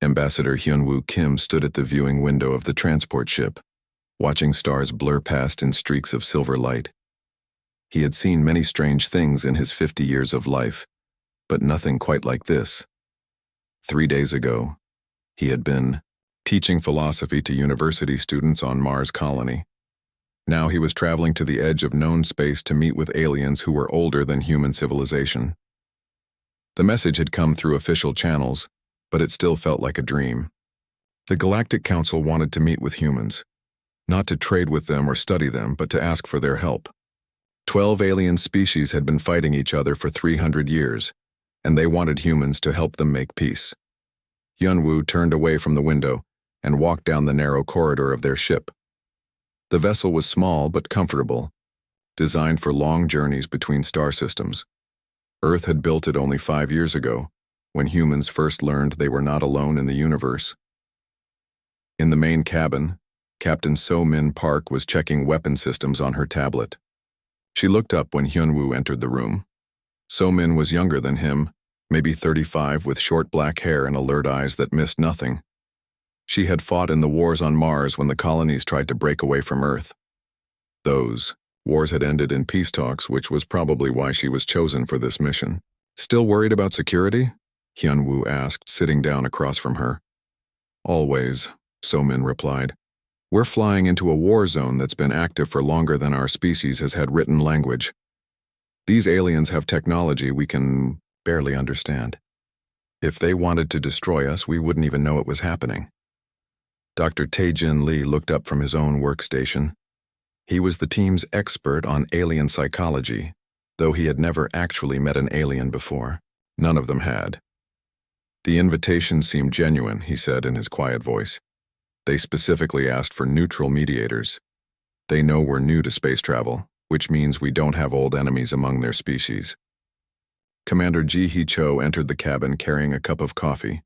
Ambassador Hyunwoo Kim stood at the viewing window of the transport ship, watching stars blur past in streaks of silver light. He had seen many strange things in his 50 years of life, but nothing quite like this. 3 days ago, he had been teaching philosophy to university students on Mars colony. Now he was traveling to the edge of known space to meet with aliens who were older than human civilization. The message had come through official channels, but it still felt like a dream. The Galactic Council wanted to meet with humans, not to trade with them or study them, but to ask for their help. 12 alien species had been fighting each other for 300 years, and they wanted humans to help them make peace. Hyunwoo turned away from the window and walked down the narrow corridor of their ship. The vessel was small but comfortable, designed for long journeys between star systems. Earth had built it only 5 years ago, when humans first learned they were not alone in the universe. In the main cabin, Captain So-min Park was checking weapon systems on her tablet. She looked up when Hyunwoo entered the room. So-min was younger than him, maybe 35, with short black hair and alert eyes that missed nothing. She had fought in the wars on Mars when the colonies tried to break away from Earth. Those wars had ended in peace talks, which was probably why she was chosen for this mission. Still worried about security? Hyunwoo asked, sitting down across from her. Always, So-min replied. We're flying into a war zone that's been active for longer than our species has had written language. These aliens have technology we can barely understand. If they wanted to destroy us, we wouldn't even know it was happening. Dr. Tae-jin Lee looked up from his own workstation. He was the team's expert on alien psychology, though he had never actually met an alien before. None of them had. The invitation seemed genuine, he said in his quiet voice. They specifically asked for neutral mediators. They know we're new to space travel, which means we don't have old enemies among their species. Commander Ji-hee Cho entered the cabin carrying a cup of coffee.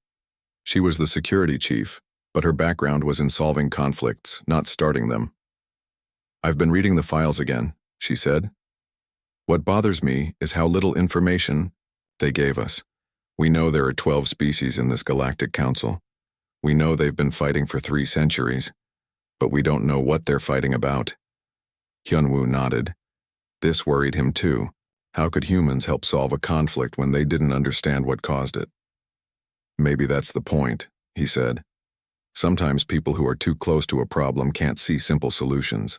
She was the security chief, but her background was in solving conflicts, not starting them. I've been reading the files again, she said. What bothers me is how little information they gave us. We know there are 12 species in this Galactic Council. We know they've been fighting for 3 centuries, but we don't know what they're fighting about. Hyunwoo nodded. This worried him too. How could humans help solve a conflict when they didn't understand what caused it? Maybe that's the point, he said. Sometimes people who are too close to a problem can't see simple solutions.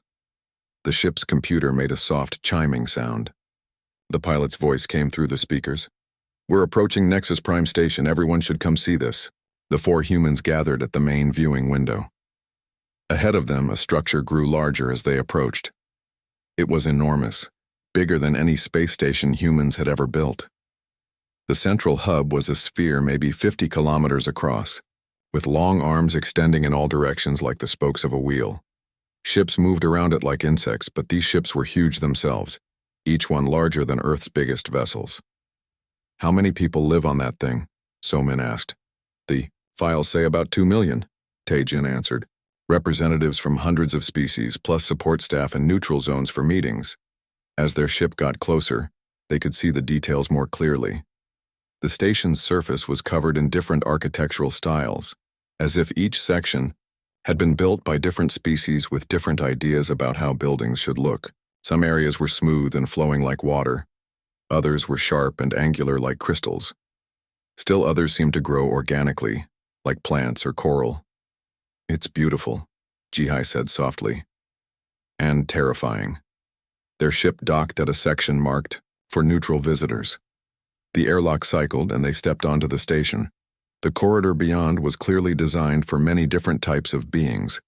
The ship's computer made a soft chiming sound. The pilot's voice came through the speakers. We're approaching Nexus Prime Station. Everyone should come see this. The 4 humans gathered at the main viewing window. Ahead of them, a structure grew larger as they approached. It was enormous, bigger than any space station humans had ever built. The central hub was a sphere maybe 50 kilometers across, with long arms extending in all directions like the spokes of a wheel. Ships moved around it like insects, but these ships were huge themselves, each one larger than Earth's biggest vessels. How many people live on that thing? So-min asked. The files say about 2 million, Tae-jin answered. Representatives from hundreds of species, plus support staff and neutral zones for meetings. As their ship got closer, they could see the details more clearly. The station's surface was covered in different architectural styles, as if each section had been built by different species with different ideas about how buildings should look. Some areas were smooth and flowing like water. Others were sharp and angular like crystals. Still others seemed to grow organically, like plants or coral. It's beautiful, Ji-hee said softly. And terrifying. Their ship docked at a section marked for neutral visitors. The airlock cycled and they stepped onto the station. The corridor beyond was clearly designed for many different types of beings.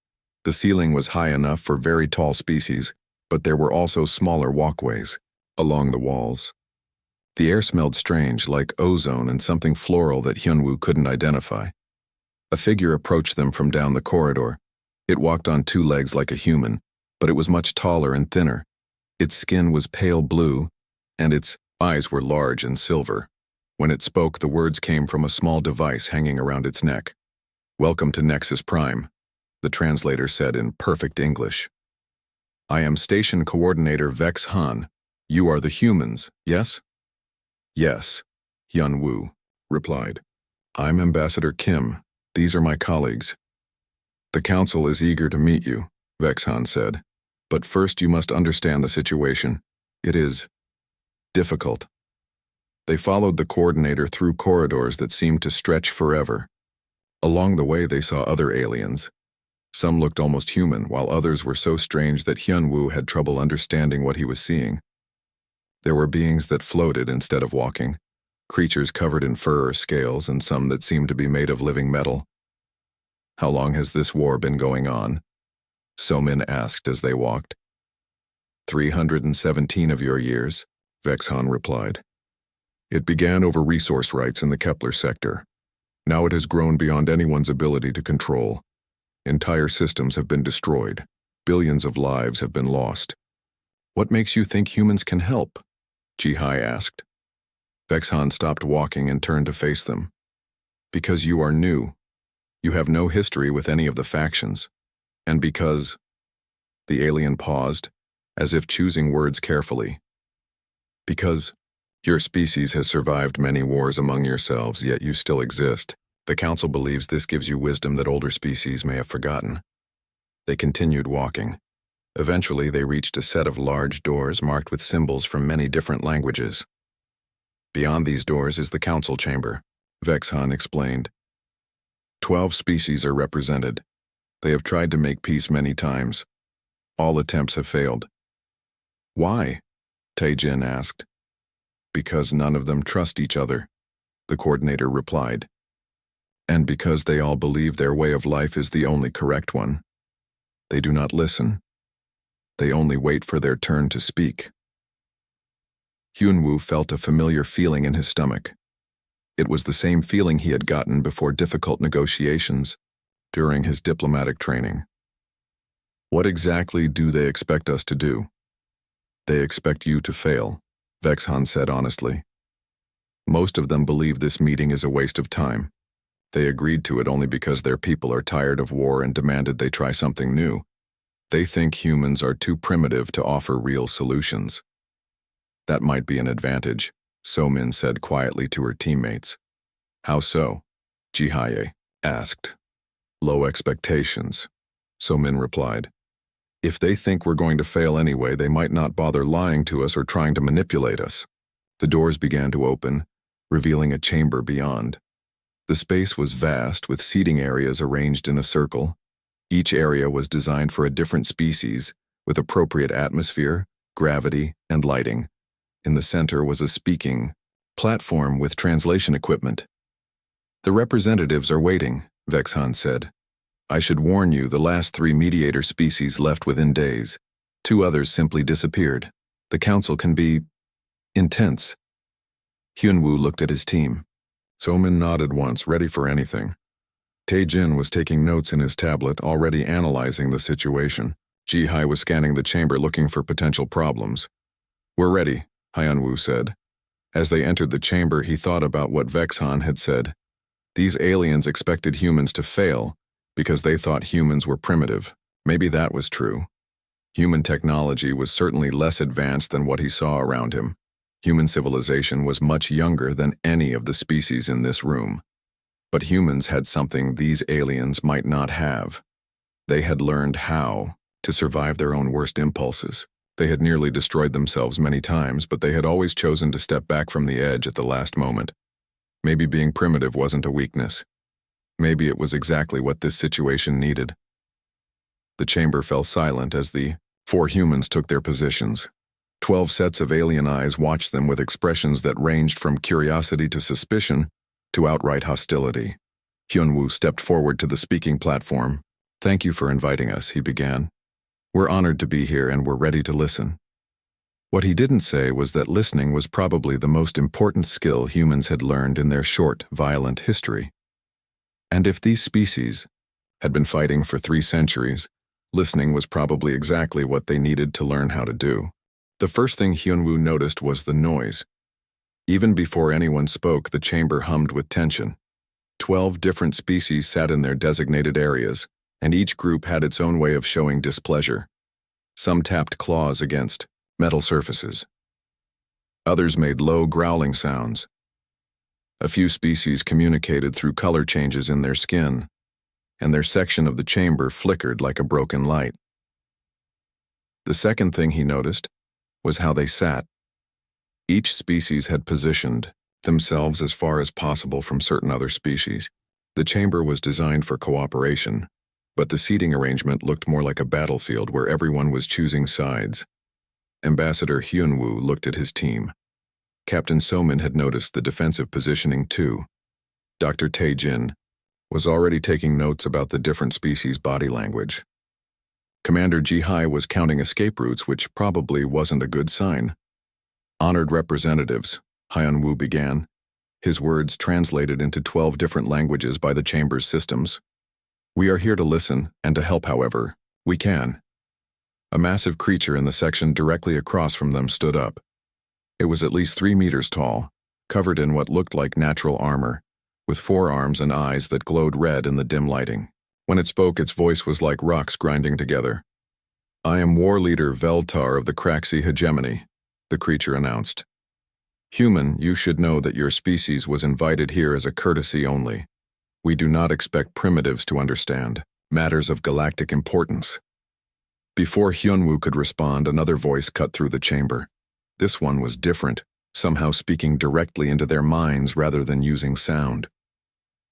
The ceiling was high enough for very tall species, but there were also smaller walkways along the walls. The air smelled strange, like ozone and something floral that Hyunwoo couldn't identify. A figure approached them from down the corridor. It walked on 2 legs like a human, but it was much taller and thinner. Its skin was pale blue, and its eyes were large and silver. When it spoke, the words came from a small device hanging around its neck. Welcome to Nexus Prime, the translator said in perfect English. I am Station Coordinator Vex Han. You are the humans, yes? Yes, Hyunwoo replied. I'm Ambassador Kim. These are my colleagues. The council is eager to meet you, Vexhan said. But first you must understand the situation. It is difficult. They followed the coordinator through corridors that seemed to stretch forever. Along the way they saw other aliens. Some looked almost human, while others were so strange that Hyunwoo had trouble understanding what he was seeing. There were beings that floated instead of walking, creatures covered in fur or scales, and some that seemed to be made of living metal. How long has this war been going on? So-min asked as they walked. 317 of your years, Vexhan replied. It began over resource rights in the Kepler sector. Now it has grown beyond anyone's ability to control. Entire systems have been destroyed. Billions of lives have been lost. What makes you think humans can help? Ji-hai asked. Vexhan stopped walking and turned to face them. Because you are new. You have no history with any of the factions. And because... The alien paused, as if choosing words carefully. Because your species has survived many wars among yourselves, yet you still exist. The council believes this gives you wisdom that older species may have forgotten. They continued walking. Eventually, they reached a set of large doors marked with symbols from many different languages. Beyond these doors is the council chamber, Vexhan explained. 12 species are represented. They have tried to make peace many times. All attempts have failed. Why? Tae-jin asked. Because none of them trust each other, the coordinator replied. And because they all believe their way of life is the only correct one. They do not listen. They only wait for their turn to speak. Hyunwoo felt a familiar feeling in his stomach. It was the same feeling he had gotten before difficult negotiations during his diplomatic training. What exactly do they expect us to do? They expect you to fail, Vexhan said honestly. Most of them believe this meeting is a waste of time. They agreed to it only because their people are tired of war and demanded they try something new. They think humans are too primitive to offer real solutions. That might be an advantage, So-min said quietly to her teammates. How so? Ji-hae asked. Low expectations, So-min replied. If they think we're going to fail anyway, they might not bother lying to us or trying to manipulate us. The doors began to open, revealing a chamber beyond. The space was vast, with seating areas arranged in a circle. Each area was designed for a different species, with appropriate atmosphere, gravity, and lighting. In the center was a speaking platform with translation equipment. The representatives are waiting, Vexhan said. I should warn you, the last 3 mediator species left within days. 2 others simply disappeared. The council can be intense. Hyunwoo looked at his team. So-min nodded once, ready for anything. Tae-jin was taking notes in his tablet, already analyzing the situation. Ji-hai was scanning the chamber looking for potential problems. We're ready, Hyunwoo said. As they entered the chamber, he thought about what Vexhan had said. These aliens expected humans to fail because they thought humans were primitive. Maybe that was true. Human technology was certainly less advanced than what he saw around him. Human civilization was much younger than any of the species in this room. But humans had something these aliens might not have. They had learned how to survive their own worst impulses. They had nearly destroyed themselves many times, but they had always chosen to step back from the edge at the last moment. Maybe being primitive wasn't a weakness. Maybe it was exactly what this situation needed. The chamber fell silent as the 4 humans took their positions. 12 sets of alien eyes watched them with expressions that ranged from curiosity to suspicion to outright hostility. Hyunwoo stepped forward to the speaking platform. Thank you for inviting us, he began. We're honored to be here and we're ready to listen. What he didn't say was that listening was probably the most important skill humans had learned in their short, violent history. And if these species had been fighting for 3 centuries, listening was probably exactly what they needed to learn how to do. The first thing Hyunwoo noticed was the noise. Even before anyone spoke, the chamber hummed with tension. 12 different species sat in their designated areas, and each group had its own way of showing displeasure. Some tapped claws against metal surfaces. Others made low growling sounds. A few species communicated through color changes in their skin, and their section of the chamber flickered like a broken light. The second thing he noticed was how they sat. Each species had positioned themselves as far as possible from certain other species. The chamber was designed for cooperation, but the seating arrangement looked more like a battlefield where everyone was choosing sides. Ambassador Hyunwoo looked at his team. Captain Somin had noticed the defensive positioning too. Dr. Tae-jin was already taking notes about the different species' body language. Commander Ji-hai was counting escape routes, which probably wasn't a good sign. Honored representatives, Hyunwoo began, his words translated into 12 different languages by the chamber's systems. We are here to listen and to help however we can. A massive creature in the section directly across from them stood up. It was at least 3 meters tall, covered in what looked like natural armor, with 4 arms and eyes that glowed red in the dim lighting. When it spoke, its voice was like rocks grinding together. I am war leader Veltar of the Kraxi hegemony, the creature announced. Human, you should know that your species was invited here as a courtesy only. We do not expect primitives to understand matters of galactic importance. Before Hyunwoo could respond, another voice cut through the chamber. This one was different, somehow speaking directly into their minds rather than using sound.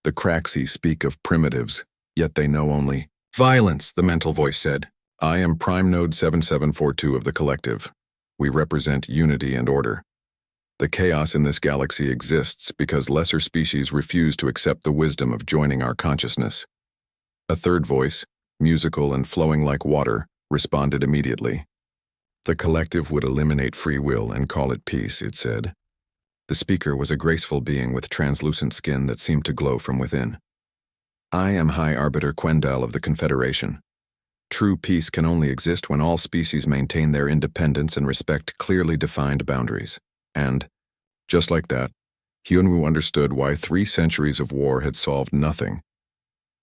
The Kraxi speak of primitives, yet they know only violence, the mental voice said. I am Prime Node 7742 of the collective. We represent unity and order. The chaos in this galaxy exists because lesser species refuse to accept the wisdom of joining our consciousness. A third voice, musical and flowing like water, responded immediately. The collective would eliminate free will and call it peace, it said. The speaker was a graceful being with translucent skin that seemed to glow from within. I am High Arbiter Quendal of the Confederation. True peace can only exist when all species maintain their independence and respect clearly defined boundaries. And, just like that, Hyunwoo understood why 3 centuries of war had solved nothing.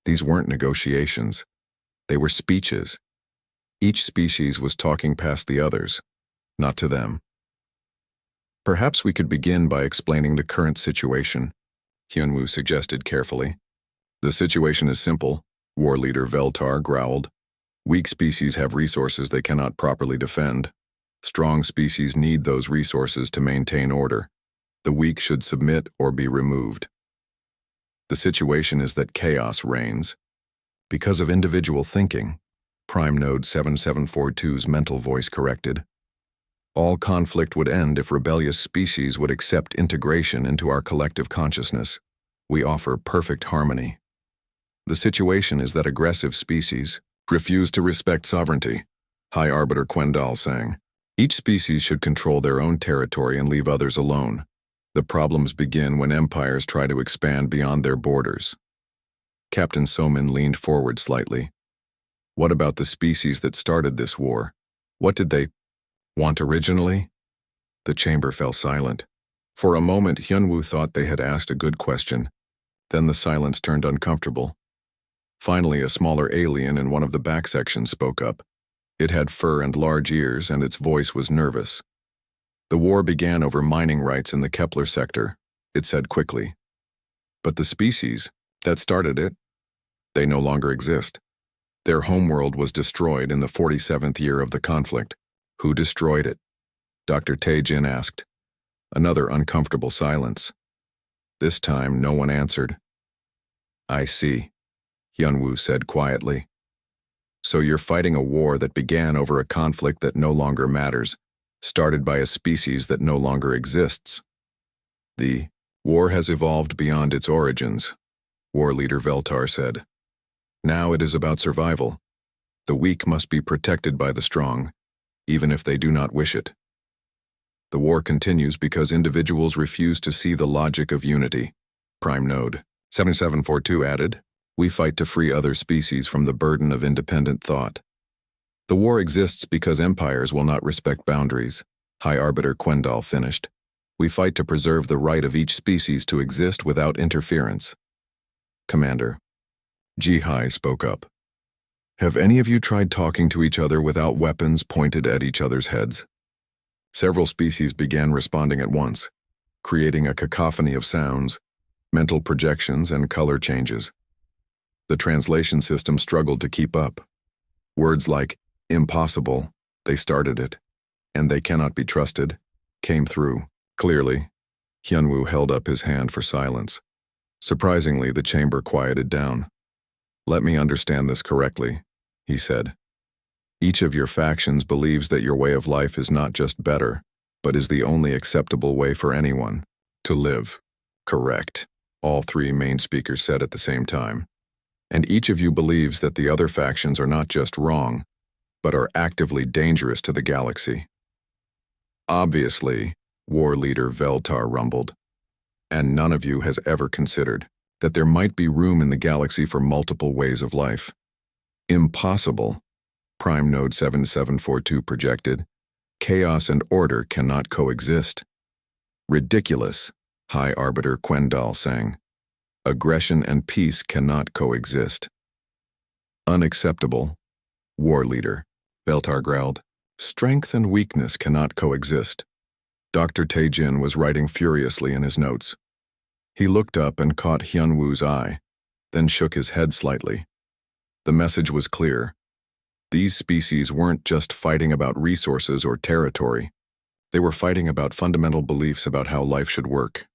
These weren't negotiations. They were speeches. Each species was talking past the others, not to them. Perhaps we could begin by explaining the current situation, Hyunwoo suggested carefully. The situation is simple, war leader Veltar growled. Weak species have resources they cannot properly defend. Strong species need those resources to maintain order. The weak should submit or be removed. The situation is that chaos reigns. Because of individual thinking, Prime Node 7742's mental voice corrected. All conflict would end if rebellious species would accept integration into our collective consciousness. We offer perfect harmony. The situation is that aggressive species refuse to respect sovereignty, High Arbiter Quendal sang. Each species should control their own territory and leave others alone. The problems begin when empires try to expand beyond their borders. Captain Somin leaned forward slightly. What about the species that started this war? What did they want originally? The chamber fell silent. For a moment, Hyunwoo thought they had asked a good question. Then the silence turned uncomfortable. Finally, a smaller alien in one of the back sections spoke up. It had fur and large ears, and its voice was nervous. The war began over mining rights in the Kepler sector, it said quickly. But the species that started it, they no longer exist. Their homeworld was destroyed in the 47th year of the conflict. Who destroyed it? Dr. Tae-jin asked. Another uncomfortable silence. This time, no one answered. I see, Hyunwoo said quietly. So you're fighting a war that began over a conflict that no longer matters, started by a species that no longer exists. The war has evolved beyond its origins, War Leader Veltar said. Now it is about survival. The weak must be protected by the strong, even if they do not wish it. The war continues because individuals refuse to see the logic of unity, Prime Node 7742 added. We fight to free other species from the burden of independent thought. The war exists because empires will not respect boundaries, High Arbiter Quendal finished. We fight to preserve the right of each species to exist without interference. Commander Ji-hai spoke up. Have any of you tried talking to each other without weapons pointed at each other's heads? Several species began responding at once, creating a cacophony of sounds mental projections, and color changes. The translation system struggled to keep up. Words like impossible, they started it, and they cannot be trusted, came through. Clearly, Hyunwoo held up his hand for silence. Surprisingly, the chamber quieted down. "Let me understand this correctly," he said. "Each of your factions believes that your way of life is not just better, but is the only acceptable way for anyone to live." "Correct," all three main speakers said at the same time. "And each of you believes that the other factions are not just wrong, but are actively dangerous to the galaxy." "Obviously," War Leader Veltar rumbled, "and none of you has ever considered that there might be room in the galaxy for multiple ways of life." "Impossible," Prime Node 7742 projected. "Chaos and order cannot coexist." "Ridiculous," High Arbiter Quendal sang. "Aggression and peace cannot coexist." "Unacceptable," War Leader Veltar growled. "Strength and weakness cannot coexist." Dr. Taejin was writing furiously in his notes. He looked up and caught Hyunwoo's eye, then shook his head slightly. The message was clear. These species weren't just fighting about resources or territory. They were fighting about fundamental beliefs about how life should work.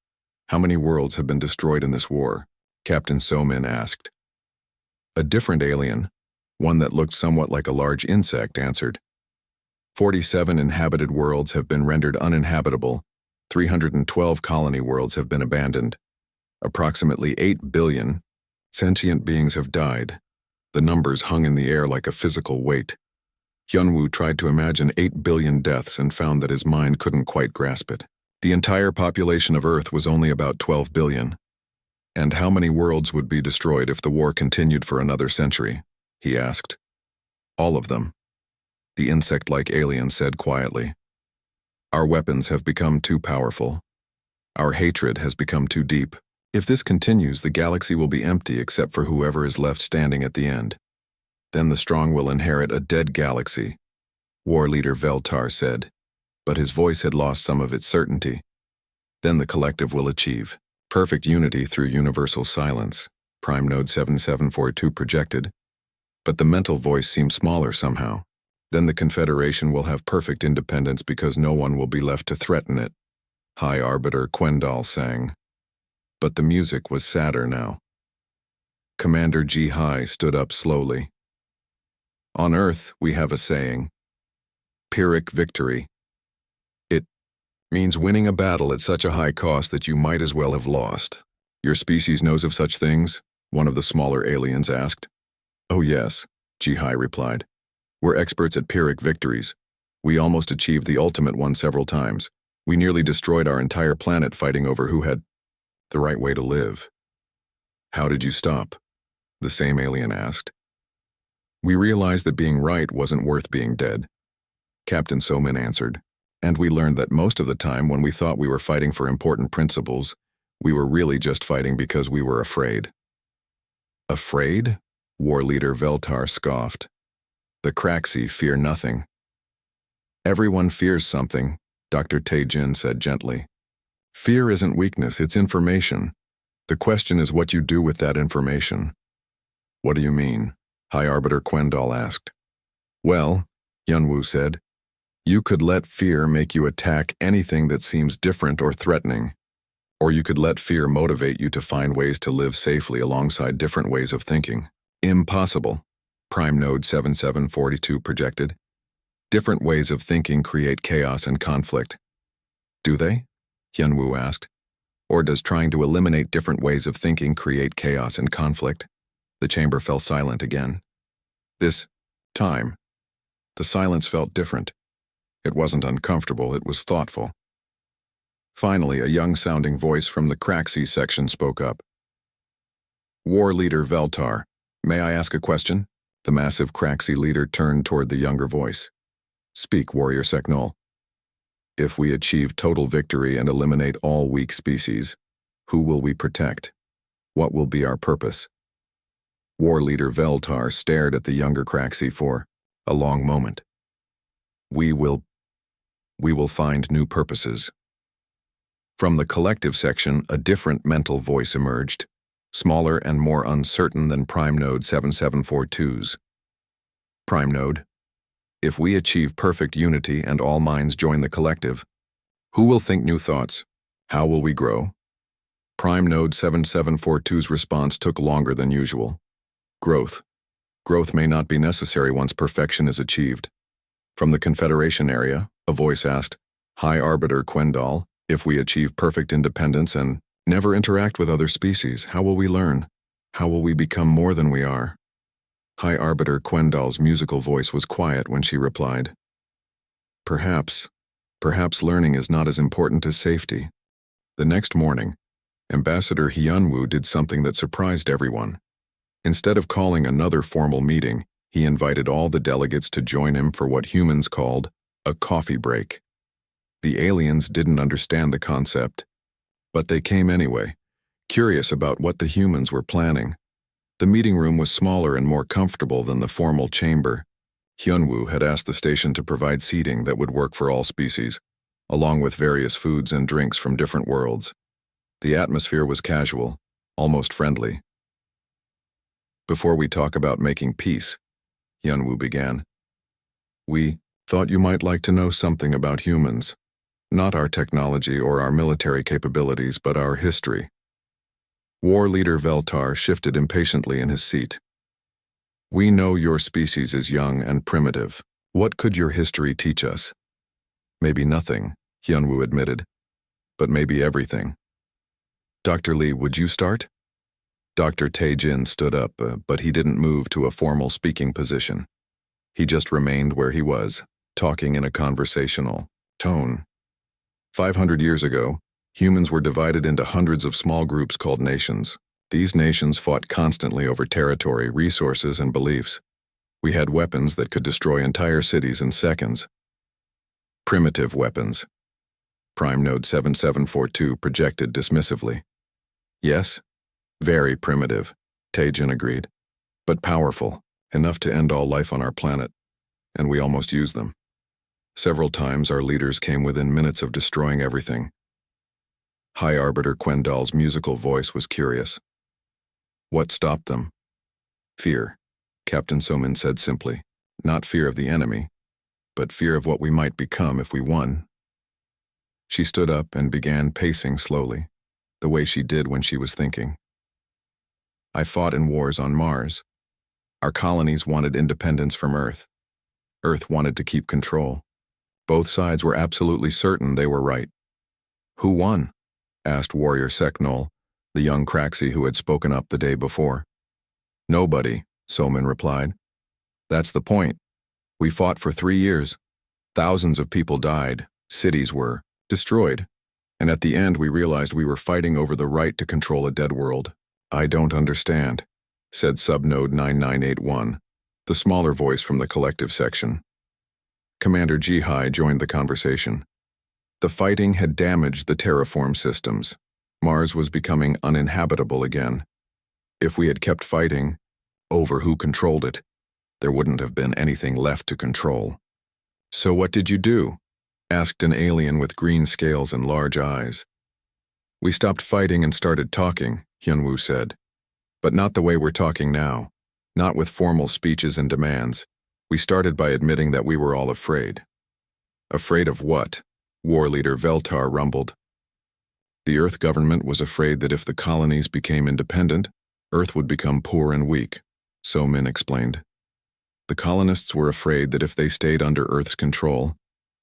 "How many worlds have been destroyed in this war?" Captain Somin asked. A different alien, one that looked somewhat like a large insect, answered. 47 inhabited worlds have been rendered uninhabitable. 312 colony worlds have been abandoned. Approximately 8 billion sentient beings have died. The numbers hung in the air like a physical weight. Hyunwoo tried to imagine 8 billion deaths and found that his mind couldn't quite grasp it. The entire population of Earth was only about 12 billion. And how many worlds would be destroyed if the war continued for another century? He asked. "All of them," the insect-like alien said quietly. "Our weapons have become too powerful. Our hatred has become too deep. If this continues, the galaxy will be empty except for whoever is left standing at the end. Then the strong will inherit a dead galaxy," War Leader Veltar said, but his voice had lost some of its certainty. "Then the collective will achieve perfect unity through universal silence," Prime Node 7742 projected, but the mental voice seemed smaller somehow. "Then the Confederation will have perfect independence because no one will be left to threaten it," High Arbiter Quendal sang. But the music was sadder now. Commander Ji-Hai stood up slowly. "On Earth, we have a saying, Pyrrhic victory. It means winning a battle at such a high cost that you might as well have lost." "Your species knows of such things?" one of the smaller aliens asked. "Oh yes," Ji-Hai replied. "We're experts at Pyrrhic victories. We almost achieved the ultimate one several times. We nearly destroyed our entire planet fighting over who had the right way to live." "How did you stop?" the same alien asked. "We realized that being right wasn't worth being dead," Captain Somin answered. "And we learned that most of the time when we thought we were fighting for important principles, we were really just fighting because we were afraid." "Afraid?" War Leader Veltar scoffed. "The Craxi fear nothing." "Everyone fears something," Dr. Taejin said gently. "Fear isn't weakness, it's information. The question is what you do with that information." "What do you mean?" High Arbiter Quendal asked. "Well," Hyunwoo said, "you could let fear make you attack anything that seems different or threatening. Or you could let fear motivate you to find ways to live safely alongside different ways of thinking." "Impossible," Prime Node 7742 projected. "Different ways of thinking create chaos and conflict." "Do they?" Hyunwoo asked. "Or does trying to eliminate different ways of thinking create chaos and conflict?" The chamber fell silent again. This time, the silence felt different. It wasn't uncomfortable, it was thoughtful. Finally, a young-sounding voice from the Craxi section spoke up. "War Leader Veltar, may I ask a question?" The massive Craxi leader turned toward the younger voice. "Speak, Warrior Seknol." "If we achieve total victory and eliminate all weak species, who will we protect? What will be our purpose?" War Leader Veltar stared at the younger Craxi for a long moment. We will find new purposes." From the collective section, a different mental voice emerged, smaller and more uncertain than Prime Node 7742's. Prime Node, if we achieve perfect unity and all minds join the collective, who will think new thoughts? How will we grow? Prime Node 7742's response took longer than usual. Growth. Growth may not be necessary once perfection is achieved. From the Confederation area, a voice asked, High Arbiter Quendal, if we achieve perfect independence and never interact with other species, how will we learn? How will we become more than we are? High Arbiter Quendal's musical voice was quiet when she replied, Perhaps learning is not as important as safety. The next morning, Ambassador Hyunwoo did something that surprised everyone. Instead of calling another formal meeting, he invited all the delegates to join him for what humans called a coffee break. The aliens didn't understand the concept, but they came anyway, curious about what the humans were planning. The meeting room was smaller and more comfortable than the formal chamber. Hyunwoo had asked the station to provide seating that would work for all species, along with various foods and drinks from different worlds. The atmosphere was casual, almost friendly. Before we talk about making peace, Hyunwoo began, we thought you might like to know something about humans. Not our technology or our military capabilities, but our history. War Leader Veltar shifted impatiently in his seat. We know your species is young and primitive. What could your history teach us? Maybe nothing, Hyunwoo admitted, but maybe everything. Dr. Lee, would you start? Dr. Tae-jin stood up, but he didn't move to a formal speaking position. He just remained where he was, talking in a conversational tone. 500 years ago, humans were divided into hundreds of small groups called nations. These nations fought constantly over territory, resources, and beliefs. We had weapons that could destroy entire cities in seconds. Primitive weapons. Prime Node 7742 projected dismissively. Yes, very primitive, Tae-jin agreed, but powerful, enough to end all life on our planet, and we almost used them. Several times our leaders came within minutes of destroying everything. High Arbiter Quendal's musical voice was curious. What stopped them? Fear, Captain Somin said simply. Not fear of the enemy, but fear of what we might become if we won. She stood up and began pacing slowly, the way she did when she was thinking. I fought in wars on Mars. Our colonies wanted independence from Earth. Earth wanted to keep control. Both sides were absolutely certain they were right. Who won? Asked Warrior Seknol, the young Craxi who had spoken up the day before. Nobody, Somin replied. That's the point. We fought for 3 years. Thousands of people died, cities were destroyed, and at the end we realized we were fighting over the right to control a dead world. I don't understand, said Subnode 9981, the smaller voice from the collective section. Commander Jihai joined the conversation. The fighting had damaged the terraform systems. Mars was becoming uninhabitable again. If we had kept fighting over who controlled it, there wouldn't have been anything left to control. So what did you do? Asked an alien with green scales and large eyes. We stopped fighting and started talking, Hyunwoo said. But not the way we're talking now. Not with formal speeches and demands. We started by admitting that we were all afraid. Afraid of what? War Leader Veltar rumbled. The Earth government was afraid that if the colonies became independent, Earth would become poor and weak, Somin explained. The colonists were afraid that if they stayed under Earth's control,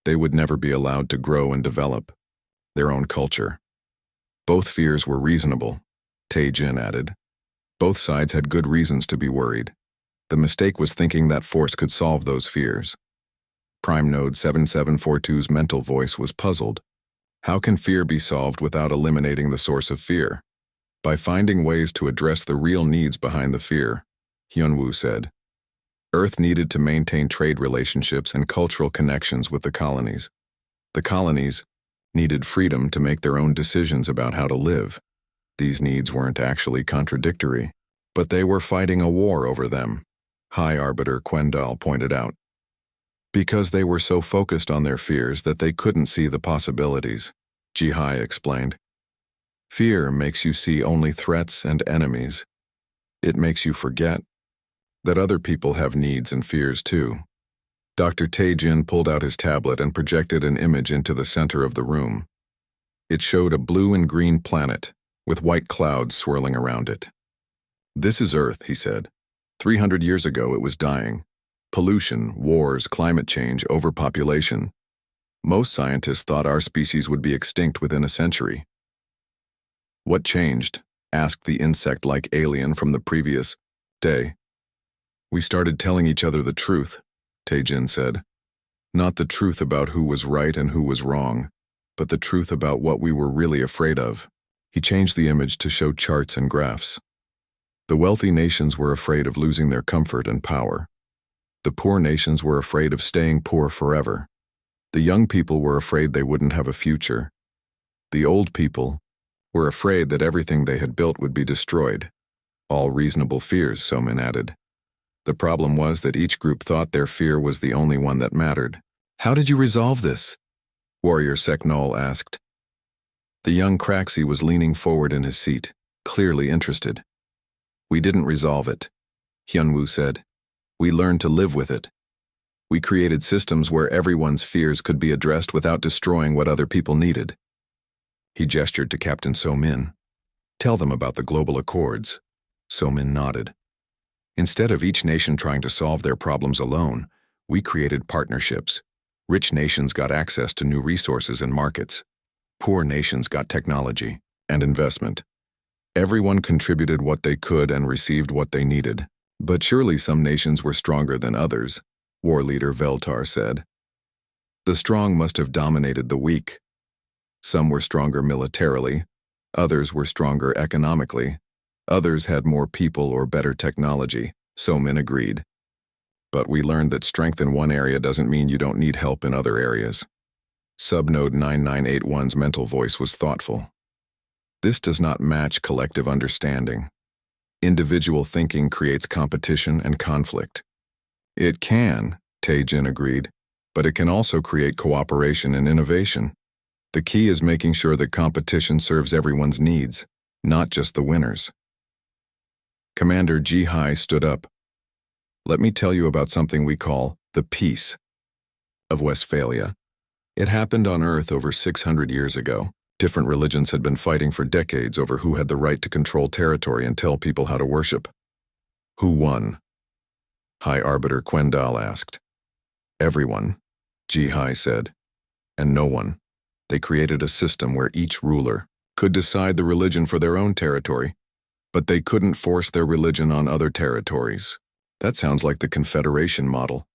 they would never be allowed to grow and develop their own culture. Both fears were reasonable, Tae-jin added. Both sides had good reasons to be worried. The mistake was thinking that force could solve those fears. Prime Node 7742's mental voice was puzzled. How can fear be solved without eliminating the source of fear? By finding ways to address the real needs behind the fear, Hyunwoo said. Earth needed to maintain trade relationships and cultural connections with the colonies. The colonies needed freedom to make their own decisions about how to live. These needs weren't actually contradictory, but they were fighting a war over them, High Arbiter Quendal pointed out. Because they were so focused on their fears that they couldn't see the possibilities. Jihai explained. Fear makes you see only threats and enemies. It makes you forget that other people have needs and fears too. Dr. Taejin pulled out his tablet and projected an image into the center of the room. It showed a blue and green planet with white clouds swirling around it. This is Earth, he said. 300 years ago it was dying. Pollution, wars, climate change, overpopulation. Most scientists thought our species would be extinct within a century. What changed? Asked the insect-like alien from the previous day. We started telling each other the truth, Taejin said. Not the truth about who was right and who was wrong, but the truth about what we were really afraid of. He changed the image to show charts and graphs. The wealthy nations were afraid of losing their comfort and power. The poor nations were afraid of staying poor forever. The young people were afraid they wouldn't have a future. The old people were afraid that everything they had built would be destroyed. All reasonable fears, Somin added. The problem was that each group thought their fear was the only one that mattered. How did you resolve this? Warrior Seknol asked. The young Kraxi was leaning forward in his seat, clearly interested. We didn't resolve it, Hyunwoo said. We learned to live with it. We created systems where everyone's fears could be addressed without destroying what other people needed. He gestured to Captain So-min. Tell them about the global accords. So-min nodded. Instead of each nation trying to solve their problems alone, we created partnerships. Rich nations got access to new resources and markets. Poor nations got technology and investment. Everyone contributed what they could and received what they needed. But surely some nations were stronger than others, war leader Veltar said. The strong must have dominated the weak. Some were stronger militarily, others were stronger economically, others had more people or better technology, So-min agreed. But we learned that strength in one area doesn't mean you don't need help in other areas. Subnode 9981's mental voice was thoughtful. This does not match collective understanding. Individual thinking creates competition and conflict. It can, Taejin agreed, but it can also create cooperation and innovation. The key is making sure that competition serves everyone's needs, not just the winners. Commander Jihai stood up. Let me tell you about something we call the Peace of Westphalia. It happened on Earth over 600 years ago. Different religions had been fighting for decades over who had the right to control territory and tell people how to worship. Who won? High Arbiter Quendal asked. Everyone, Jihai said, and no one. They created a system where each ruler could decide the religion for their own territory, but they couldn't force their religion on other territories. That sounds like the Confederation model,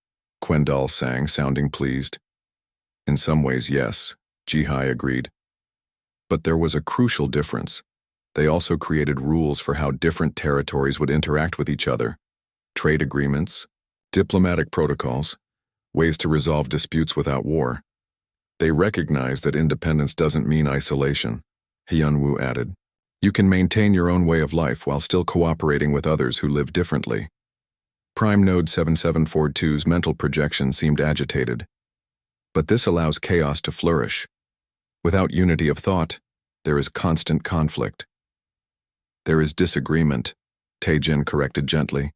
Quendal sang, sounding pleased. In some ways, yes, Jihai agreed. But there was a crucial difference. They also created rules for how different territories would interact with each other. Trade agreements, diplomatic protocols, ways to resolve disputes without war. They recognized that independence doesn't mean isolation, Hyunwoo added. You can maintain your own way of life while still cooperating with others who live differently. Prime Node 7742's mental projection seemed agitated. But this allows chaos to flourish. Without unity of thought, there is constant conflict. There is disagreement, Taejin corrected gently.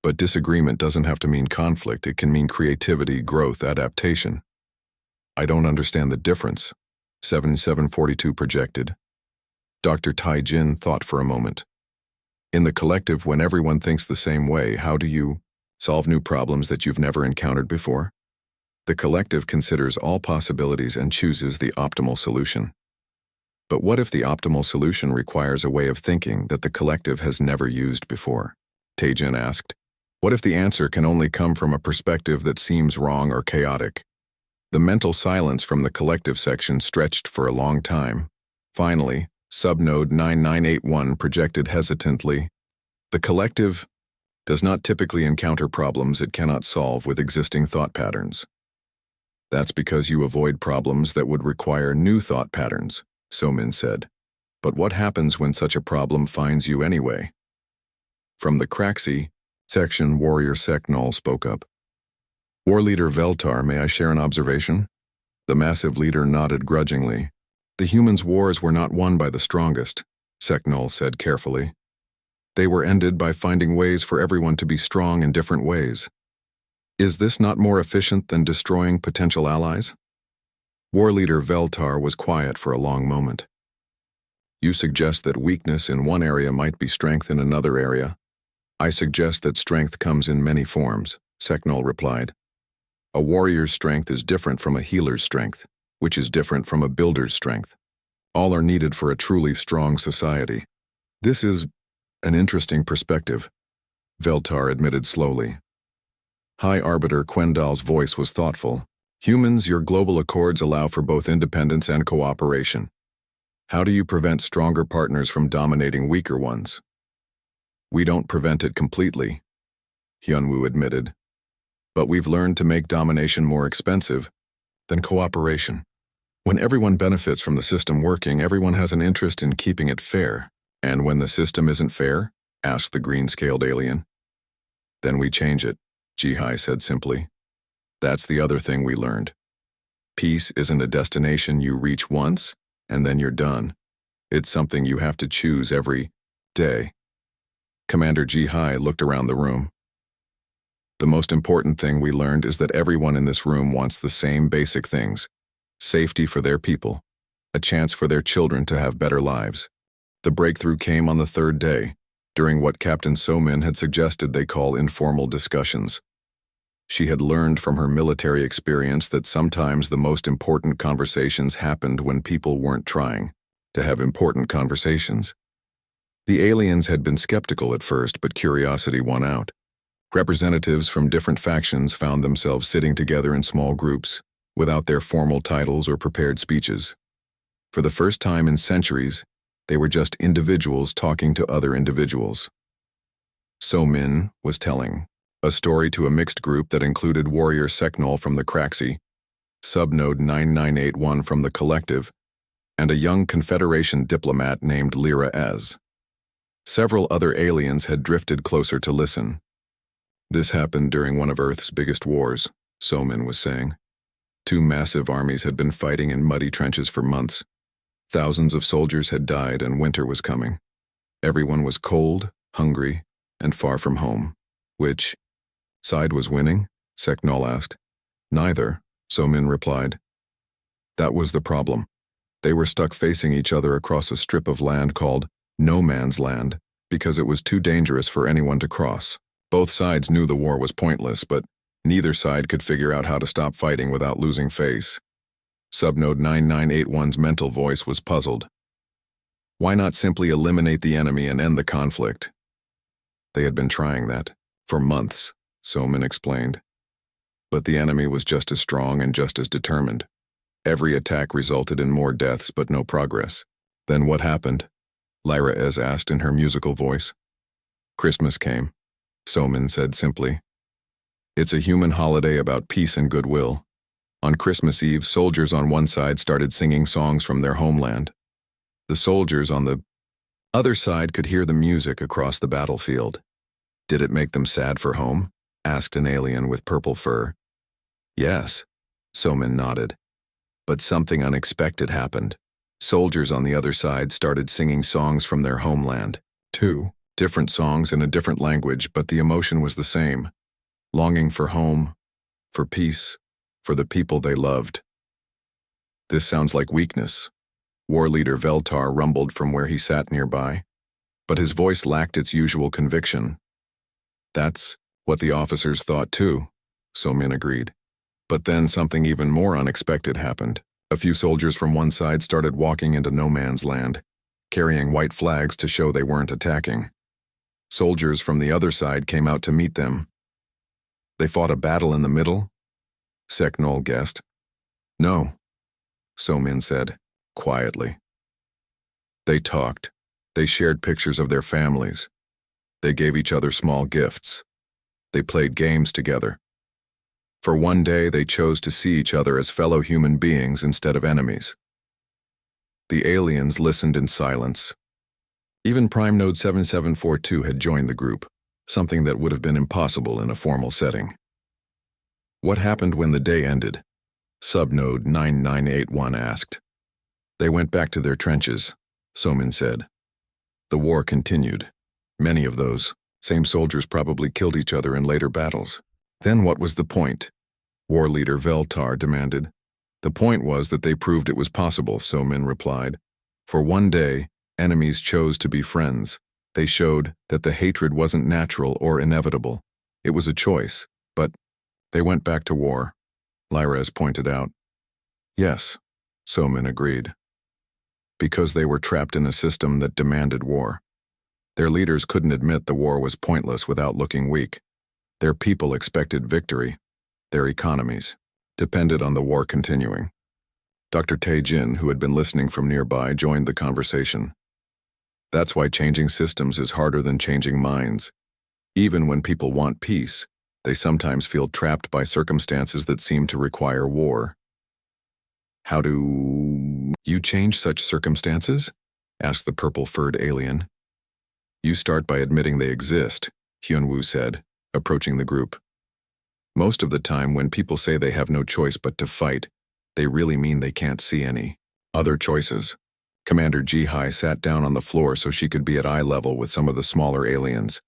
But disagreement doesn't have to mean conflict, it can mean creativity, growth, adaptation. I don't understand the difference, 7742 projected. Dr. Taejin thought for a moment. In the collective, when everyone thinks the same way, how do you solve new problems that you've never encountered before? The collective considers all possibilities and chooses the optimal solution. But what if the optimal solution requires a way of thinking that the collective has never used before? Taejin asked. What if the answer can only come from a perspective that seems wrong or chaotic? The mental silence from the collective section stretched for a long time. Finally, Subnode 9981 projected hesitantly. The collective does not typically encounter problems it cannot solve with existing thought patterns. That's because you avoid problems that would require new thought patterns, So-min said. But what happens when such a problem finds you anyway? From the Kraxi section, Warrior Seknol spoke up. War Leader Veltar, may I share an observation? The massive leader nodded grudgingly. The humans' wars were not won by the strongest, Seknol said carefully. They were ended by finding ways for everyone to be strong in different ways. Is this not more efficient than destroying potential allies? War leader Veltar was quiet for a long moment. You suggest that weakness in one area might be strength in another area. I suggest that strength comes in many forms, Seknol replied. A warrior's strength is different from a healer's strength, which is different from a builder's strength. All are needed for a truly strong society. This is an interesting perspective, Veltar admitted slowly. High Arbiter Quendal's voice was thoughtful. Humans, your global accords allow for both independence and cooperation. How do you prevent stronger partners from dominating weaker ones? We don't prevent it completely, Hyunwoo admitted. But we've learned to make domination more expensive than cooperation. When everyone benefits from the system working, everyone has an interest in keeping it fair. And when the system isn't fair, asked the green-scaled alien. Then we change it, Jihai said simply. That's the other thing we learned. Peace isn't a destination you reach once, and then you're done. It's something you have to choose every day. Commander Jihai looked around the room. The most important thing we learned is that everyone in this room wants the same basic things. Safety for their people, a chance for their children to have better lives. The breakthrough came on the third day, during what Captain So-min had suggested they call informal discussions. She had learned from her military experience that sometimes the most important conversations happened when people weren't trying to have important conversations. The aliens had been skeptical at first, but curiosity won out. Representatives from different factions found themselves sitting together in small groups, without their formal titles or prepared speeches. For the first time in centuries, they were just individuals talking to other individuals. So-min was telling a story to a mixed group that included warrior Seknol from the Craxi, subnode 9981 from the Collective, and a young Confederation diplomat named Lyra Ez. Several other aliens had drifted closer to listen. This happened during one of Earth's biggest wars, So-min was saying. 2 massive armies had been fighting in muddy trenches for months. Thousands of soldiers had died and winter was coming. Everyone was cold, hungry, and far from home. Which side was winning? Seknol asked. Neither, So-min replied. That was the problem. They were stuck facing each other across a strip of land called No Man's Land because it was too dangerous for anyone to cross. Both sides knew the war was pointless, but neither side could figure out how to stop fighting without losing face. Subnode 9981's mental voice was puzzled. Why not simply eliminate the enemy and end the conflict? They had been trying that for months, So-min explained. But the enemy was just as strong and just as determined. Every attack resulted in more deaths but no progress. Then what happened? Lyra Ez asked in her musical voice. Christmas came, So-min said simply. It's a human holiday about peace and goodwill. On Christmas Eve, soldiers on one side started singing songs from their homeland. The soldiers on the other side could hear the music across the battlefield. Did it make them sad for home? Asked an alien with purple fur. Yes, So-min nodded. But something unexpected happened. Soldiers on the other side started singing songs from their homeland. 2 different songs in a different language, but the emotion was the same. Longing for home, for peace, for the people they loved. This sounds like weakness. War leader Veltar rumbled from where he sat nearby, but his voice lacked its usual conviction. That's what the officers thought too, So-min agreed. But then something even more unexpected happened. A few soldiers from one side started walking into no man's land, carrying white flags to show they weren't attacking. Soldiers from the other side came out to meet them. They fought a battle in the middle? Seknol guessed. No, So-min said, quietly. They talked. They shared pictures of their families. They gave each other small gifts. They played games together. For one day, they chose to see each other as fellow human beings instead of enemies. The aliens listened in silence. Even Prime Node 7742 had joined the group, something that would have been impossible in a formal setting. What happened when the day ended? Subnode 9981 asked. They went back to their trenches, Somin said. The war continued. Many of those same soldiers probably killed each other in later battles. Then what was the point? War leader Veltar demanded. The point was that they proved it was possible, Somin replied. For one day, enemies chose to be friends. They showed that the hatred wasn't natural or inevitable. It was a choice, but they went back to war, Lyra pointed out. Yes, Somin agreed. Because they were trapped in a system that demanded war. Their leaders couldn't admit the war was pointless without looking weak. Their people expected victory. Their economies depended on the war continuing. Dr. Tae-jin, who had been listening from nearby, joined the conversation. That's why changing systems is harder than changing minds. Even when people want peace, they sometimes feel trapped by circumstances that seem to require war. How do you change such circumstances? Asked the purple-furred alien. You start by admitting they exist, Hyunwoo said, approaching the group. Most of the time when people say they have no choice but to fight, they really mean they can't see any other choices. Commander Ji-hai sat down on the floor so she could be at eye level with some of the smaller aliens.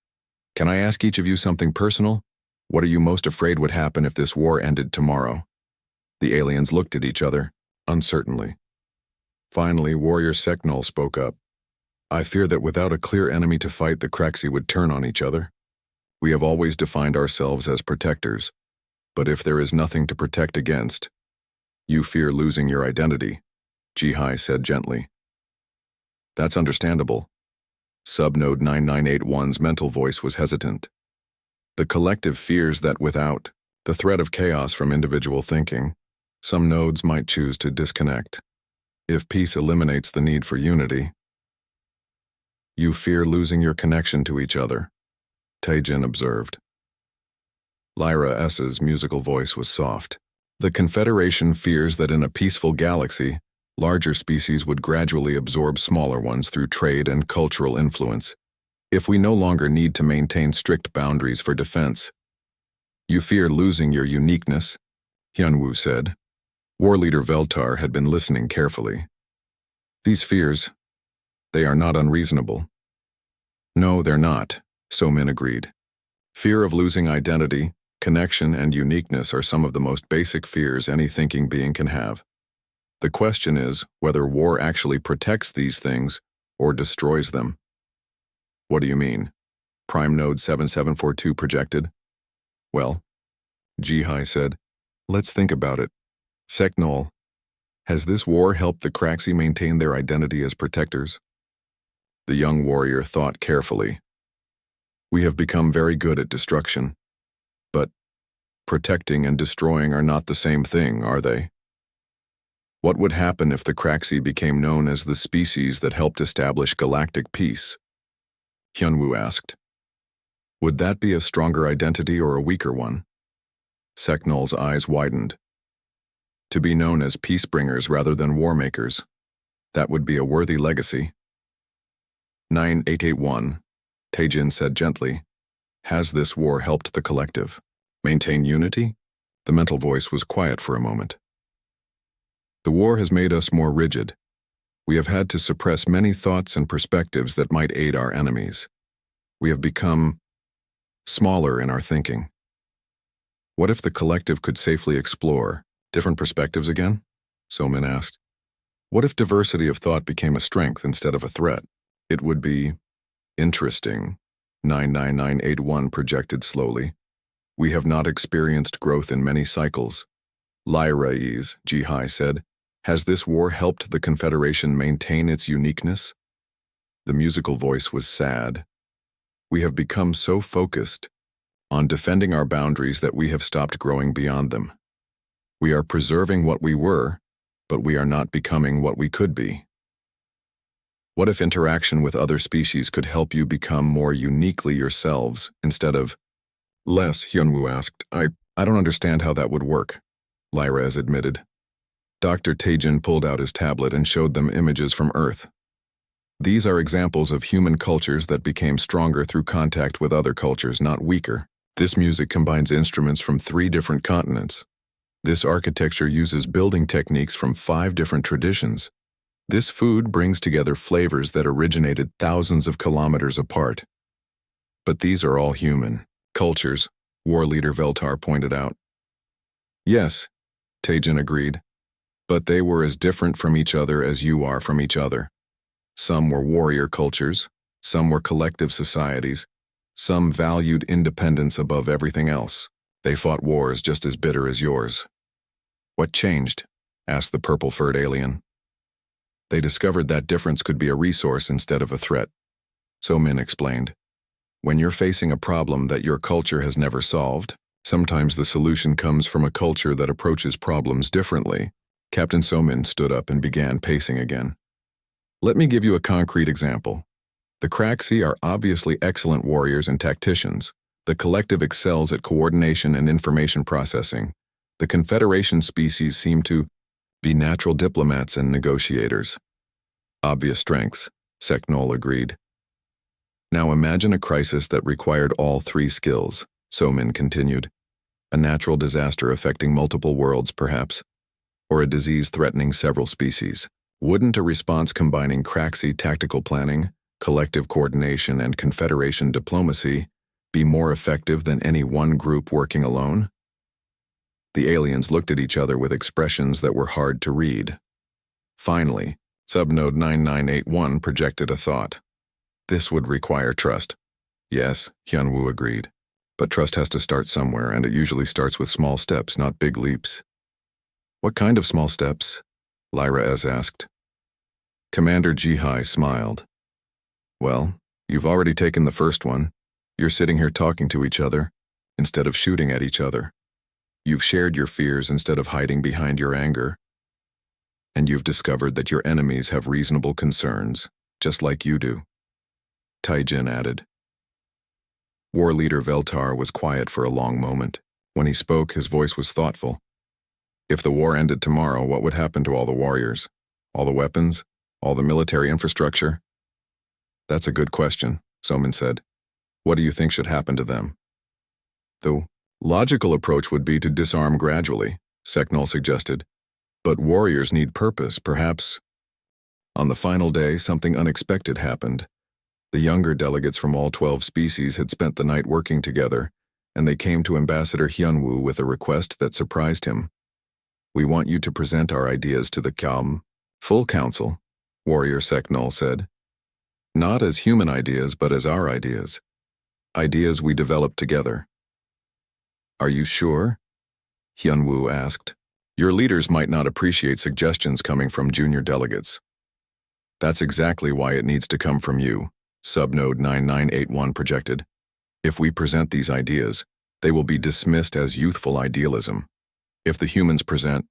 Can I ask each of you something personal? What are you most afraid would happen if this war ended tomorrow? The aliens looked at each other, uncertainly. Finally, Warrior Seknol spoke up. I fear that without a clear enemy to fight, the Kraxi would turn on each other. We have always defined ourselves as protectors, but if there is nothing to protect against, you fear losing your identity, Ji-hai said gently. That's understandable. Subnode 9981's mental voice was hesitant. The collective fears that without the threat of chaos from individual thinking, some nodes might choose to disconnect. If peace eliminates the need for unity, you fear losing your connection to each other, Tae-jin observed. Lyra S.'s musical voice was soft. The Confederation fears that in a peaceful galaxy, larger species would gradually absorb smaller ones through trade and cultural influence. If we no longer need to maintain strict boundaries for defense, you fear losing your uniqueness, Hyunwoo said. War leader Veltar had been listening carefully. These fears, they are not unreasonable. No, they're not, Somin agreed. Fear of losing identity, connection, and uniqueness are some of the most basic fears any thinking being can have. The question is whether war actually protects these things or destroys them. What do you mean? Prime Node 7742 projected. Well, Ji-hai said, let's think about it. Seknol, has this war helped the Kraxi maintain their identity as protectors? The young warrior thought carefully. We have become very good at destruction. But protecting and destroying are not the same thing, are they? What would happen if the Kraxi became known as the species that helped establish galactic peace? Hyunwoo asked. Would that be a stronger identity or a weaker one? Seknol's eyes widened. To be known as peacebringers rather than warmakers. That would be a worthy legacy. 9881, Tae-jin said gently. Has this war helped the collective maintain unity? The mental voice was quiet for a moment. The war has made us more rigid. We have had to suppress many thoughts and perspectives that might aid our enemies. We have become smaller in our thinking. What if the collective could safely explore different perspectives again? Somin asked. What if diversity of thought became a strength instead of a threat? It would be interesting, 99981 projected slowly. We have not experienced growth in many cycles. Lyra's, Ji-hai said. Has this war helped the Confederation maintain its uniqueness? The musical voice was sad. We have become so focused on defending our boundaries that we have stopped growing beyond them. We are preserving what we were, but we are not becoming what we could be. What if interaction with other species could help you become more uniquely yourselves instead of less? Hyunwoo asked. I don't understand how that would work, Lyra admitted. Dr. Tae-jin pulled out his tablet and showed them images from Earth. These are examples of human cultures that became stronger through contact with other cultures, not weaker. This music combines instruments from 3 different continents. This architecture uses building techniques from 5 different traditions. This food brings together flavors that originated thousands of kilometers apart. But these are all human cultures, war leader Veltar pointed out. Yes, Taejin agreed. But they were as different from each other as you are from each other. Some were warrior cultures, some were collective societies, some valued independence above everything else. They fought wars just as bitter as yours. What changed? Asked the purple-furred alien. They discovered that difference could be a resource instead of a threat. So Min explained. When you're facing a problem that your culture has never solved, sometimes the solution comes from a culture that approaches problems differently. Captain Somin stood up and began pacing again. Let me give you a concrete example. The Kraxi are obviously excellent warriors and tacticians. The collective excels at coordination and information processing. The Confederation species seem to be natural diplomats and negotiators. Obvious strengths, Seknol agreed. Now imagine a crisis that required all three skills, Somin continued. A natural disaster affecting multiple worlds, perhaps, or a disease threatening several species. Wouldn't a response combining Kraxi tactical planning, collective coordination, and Confederation diplomacy be more effective than any one group working alone? The aliens looked at each other with expressions that were hard to read. Finally, Subnode 9981 projected a thought. This would require trust. Yes, Hyunwoo agreed. But trust has to start somewhere, and it usually starts with small steps, not big leaps. What kind of small steps? Lyra S. asked. Commander Jihai smiled. Well, you've already taken the first one. You're sitting here talking to each other, instead of shooting at each other. You've shared your fears instead of hiding behind your anger. And you've discovered that your enemies have reasonable concerns, just like you do. Taejin added. War leader Veltar was quiet for a long moment. When he spoke, his voice was thoughtful. If the war ended tomorrow, what would happen to all the warriors? All the weapons? All the military infrastructure? That's a good question, Somin said. What do you think should happen to them? The logical approach would be to disarm gradually, Seknol suggested. But warriors need purpose, perhaps. On the final day, something unexpected happened. The younger delegates from all 12 species had spent the night working together, and they came to Ambassador Hyunwoo with a request that surprised him. We want you to present our ideas to the full council, Warrior Seknol said. Not as human ideas, but as our ideas. Ideas we developed together. Are you sure? Hyunwoo asked. Your leaders might not appreciate suggestions coming from junior delegates. That's exactly why it needs to come from you, Subnode 9981 projected. If we present these ideas, they will be dismissed as youthful idealism. If the humans present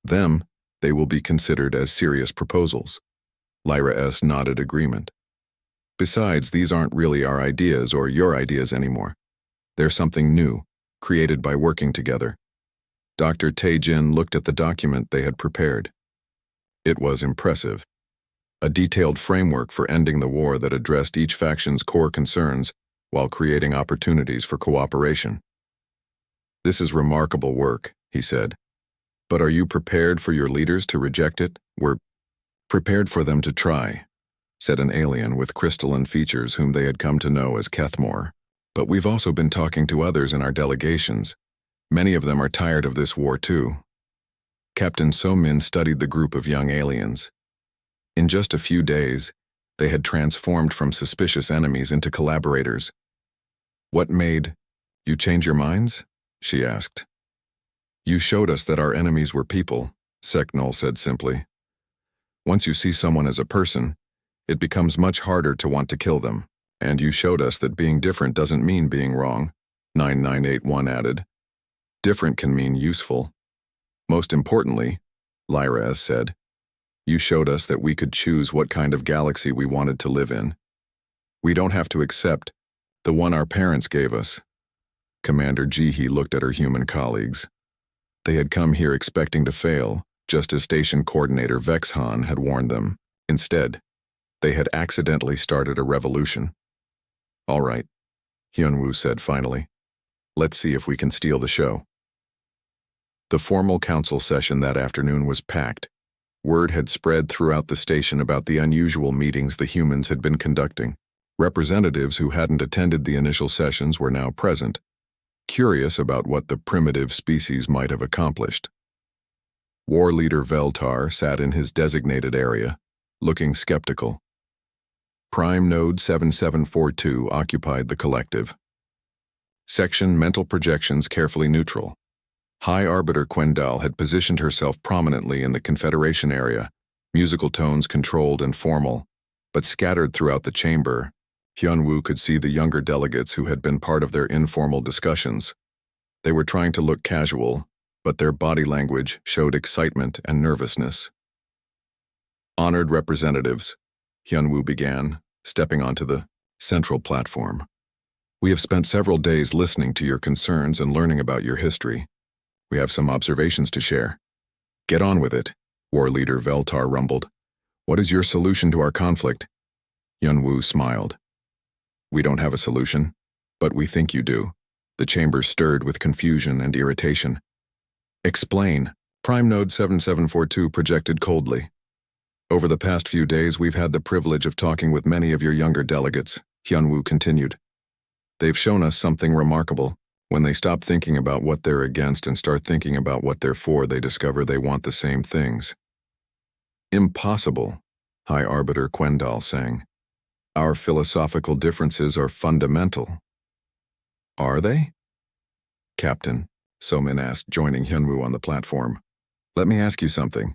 them, they will be considered as serious proposals. Lyra S. nodded agreement. Besides, these aren't really our ideas or your ideas anymore. They're something new, created by working together. Dr. Taejin looked at the document they had prepared. It was impressive. A detailed framework for ending the war that addressed each faction's core concerns while creating opportunities for cooperation. This is remarkable work, he said. But are you prepared for your leaders to reject it? We're prepared for them to try, said an alien with crystalline features whom they had come to know as Kethmore. But we've also been talking to others in our delegations. Many of them are tired of this war too. Captain Somin studied the group of young aliens. In just a few days, they had transformed from suspicious enemies into collaborators. What made you change your minds? She asked. You showed us that our enemies were people, Seknol said simply. Once you see someone as a person, it becomes much harder to want to kill them. And you showed us that being different doesn't mean being wrong, 9981 added. Different can mean useful. Most importantly, Lyra S. said, you showed us that we could choose what kind of galaxy we wanted to live in. We don't have to accept the one our parents gave us. Commander Jihi looked at her human colleagues. They had come here expecting to fail, just as Station Coordinator Vexhan had warned them. Instead, they had accidentally started a revolution. All right, Hyunwoo said finally. Let's see if we can steal the show. The formal council session that afternoon was packed. Word had spread throughout the station about the unusual meetings the humans had been conducting. Representatives who hadn't attended the initial sessions were now present, curious about what the primitive species might have accomplished. War Leader Veltar sat in his designated area, looking skeptical. Prime Node 7742 occupied the collective. Section Mental Projections carefully neutral. High Arbiter Quendal had positioned herself prominently in the Confederation area, musical tones controlled and formal, but scattered throughout the chamber. Hyunwoo could see the younger delegates who had been part of their informal discussions. They were trying to look casual, but their body language showed excitement and nervousness. Honored representatives, Hyunwoo began, stepping onto the central platform. We have spent several days listening to your concerns and learning about your history. We have some observations to share. Get on with it, War Leader Veltar rumbled. What is your solution to our conflict? Hyunwoo smiled. We don't have a solution, but we think you do. The chamber stirred with confusion and irritation. Explain, Prime Node 7742 projected coldly. Over the past few days, we've had the privilege of talking with many of your younger delegates, Hyunwoo continued. They've shown us something remarkable. When they stop thinking about what they're against and start thinking about what they're for, they discover they want the same things. Impossible, High Arbiter Quendal sang. Our philosophical differences are fundamental. Are they? Captain, Somin asked, joining Hyunwoo on the platform. Let me ask you something.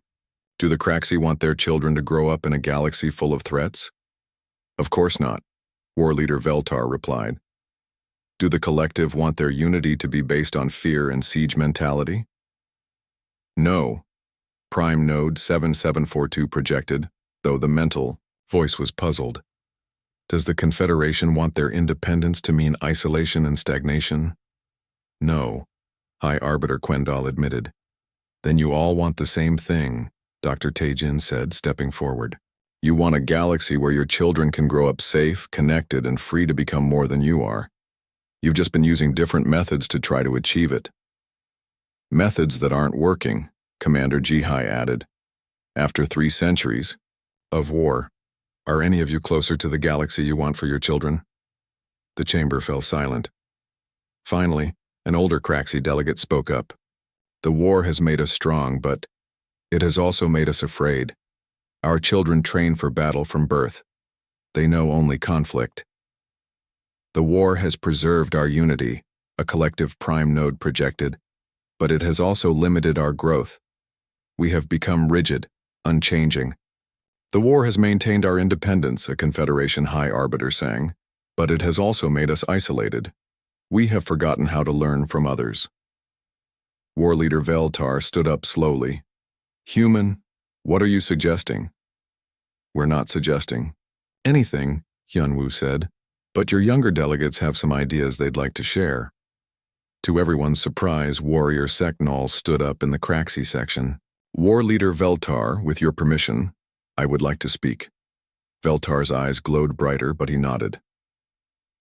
Do the Craxi want their children to grow up in a galaxy full of threats? Of course not, War Leader Veltar replied. Do the collective want their unity to be based on fear and siege mentality? No, Prime Node 7742 projected, though the mental voice was puzzled. Does the Confederation want their independence to mean isolation and stagnation? No, High Arbiter Quendal admitted. Then you all want the same thing, Dr. Taejin said, stepping forward. You want a galaxy where your children can grow up safe, connected, and free to become more than you are. You've just been using different methods to try to achieve it. Methods that aren't working, Commander Jihai added. After 3 centuries of war, are any of you closer to the galaxy you want for your children? The chamber fell silent. Finally, an older Craxi delegate spoke up. The war has made us strong, but it has also made us afraid. Our children train for battle from birth. They know only conflict. The war has preserved our unity, a collective Prime Node projected, but it has also limited our growth. We have become rigid, unchanging. The war has maintained our independence, a Confederation High Arbiter sang, but it has also made us isolated. We have forgotten how to learn from others. War Leader Veltar stood up slowly. Human, what are you suggesting? We're not suggesting anything, Hyunwoo said, but your younger delegates have some ideas they'd like to share. To everyone's surprise, Warrior Seknol stood up in the Craxi section. War Leader Veltar, with your permission, I would like to speak. Veltar's eyes glowed brighter, but he nodded.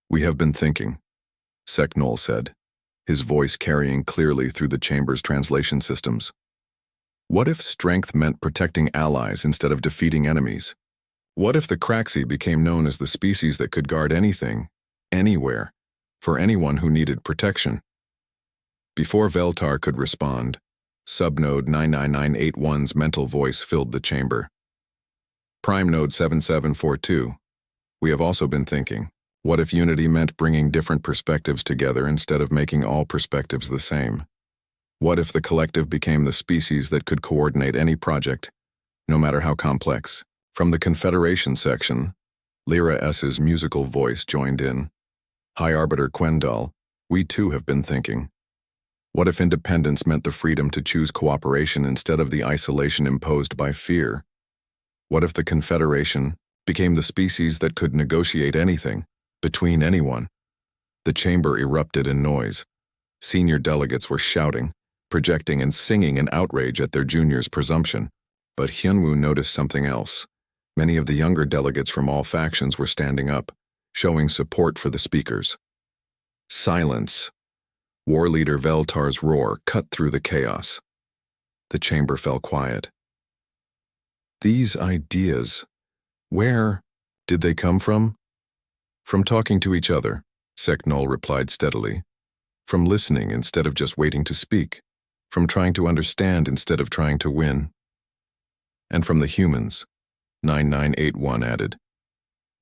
We have been thinking, Seknol said, his voice carrying clearly through the chamber's translation systems. What if strength meant protecting allies instead of defeating enemies? What if the Craxi became known as the species that could guard anything, anywhere, for anyone who needed protection? Before Veltar could respond, Subnode 99981's mental voice filled the chamber. Prime Node 7742. We have also been thinking, what if unity meant bringing different perspectives together instead of making all perspectives the same? What if the collective became the species that could coordinate any project, no matter how complex? From the Confederation section, Lyra S.'s musical voice joined in. High Arbiter Quendal, we too have been thinking. What if independence meant the freedom to choose cooperation instead of the isolation imposed by fear? What if the Confederation became the species that could negotiate anything, between anyone? The chamber erupted in noise. Senior delegates were shouting, projecting and singing in outrage at their junior's presumption. But Hyunwoo noticed something else. Many of the younger delegates from all factions were standing up, showing support for the speakers. Silence. War Leader Veltar's roar cut through the chaos. The chamber fell quiet. These ideas, where did they come from? From talking to each other, Seknol replied steadily. From listening instead of just waiting to speak. From trying to understand instead of trying to win. And from the humans, 9981 added.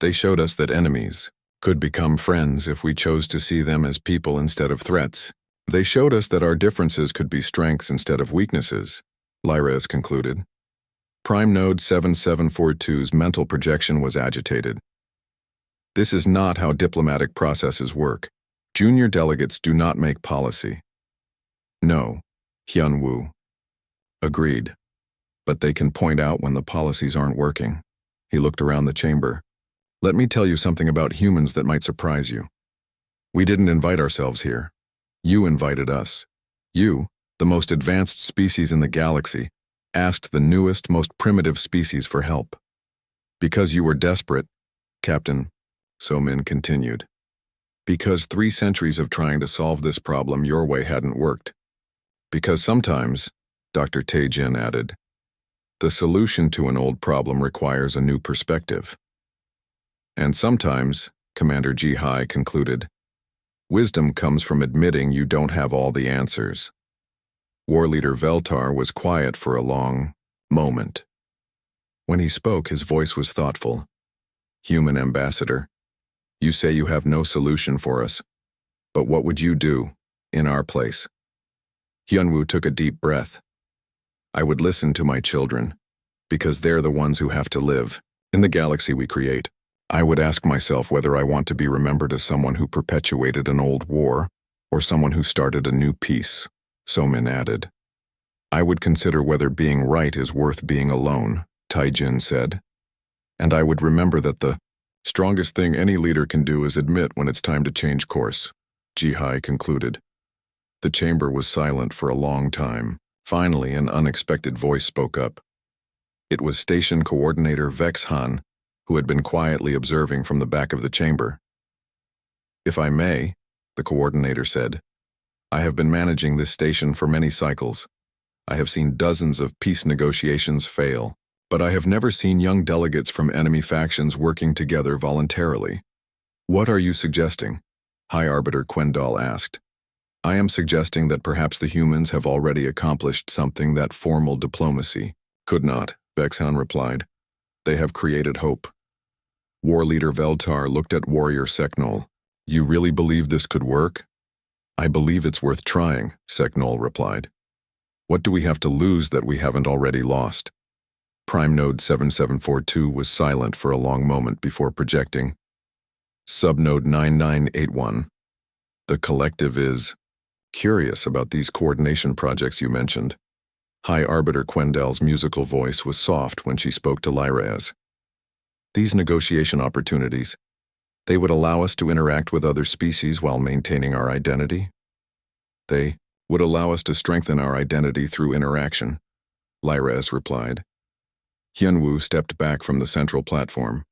They showed us that enemies could become friends if we chose to see them as people instead of threats. They showed us that our differences could be strengths instead of weaknesses, Lyra's concluded. Prime Node 7742's mental projection was agitated. This is not how diplomatic processes work. Junior delegates do not make policy. No, Hyun-woo. Agreed. But they can point out when the policies aren't working. He looked around the chamber. Let me tell you something about humans that might surprise you. We didn't invite ourselves here. You invited us. You, the most advanced species in the galaxy, asked the newest, most primitive species for help. Because you were desperate, Captain, So-min continued. Because 3 centuries of trying to solve this problem your way hadn't worked. Because sometimes, Dr. Tae-jin added, the solution to an old problem requires a new perspective. And sometimes, Commander Ji-hai concluded, wisdom comes from admitting you don't have all the answers. War Leader Veltar was quiet for a long moment. When he spoke, his voice was thoughtful. Human ambassador, you say you have no solution for us, but what would you do in our place? Hyun-woo took a deep breath. I would listen to my children, because they're the ones who have to live in the galaxy we create. I would ask myself whether I want to be remembered as someone who perpetuated an old war or someone who started a new peace, So-min added. I would consider whether being right is worth being alone, Tae-jin said. And I would remember that the strongest thing any leader can do is admit when it's time to change course, Ji-hai concluded. The chamber was silent for a long time. Finally, an unexpected voice spoke up. It was Station Coordinator Vex Han, who had been quietly observing from the back of the chamber. If I may, the coordinator said, I have been managing this station for many cycles. I have seen dozens of peace negotiations fail, but I have never seen young delegates from enemy factions working together voluntarily. What are you suggesting? High Arbiter Quendal asked. I am suggesting that perhaps the humans have already accomplished something that formal diplomacy could not, Vex Han replied. They have created hope. War Leader Veltar looked at Warrior Seknol. You really believe this could work? I believe it's worth trying, Seknol replied. What do we have to lose that we haven't already lost? Prime Node 7742 was silent for a long moment before projecting. Subnode 9981. The collective is curious about these coordination projects you mentioned. High Arbiter Quendal's musical voice was soft when she spoke to Lyraz. These negotiation opportunities, they would allow us to interact with other species while maintaining our identity. They would allow us to strengthen our identity through interaction, Lyraz replied. Hyun-woo stepped back from the central platform.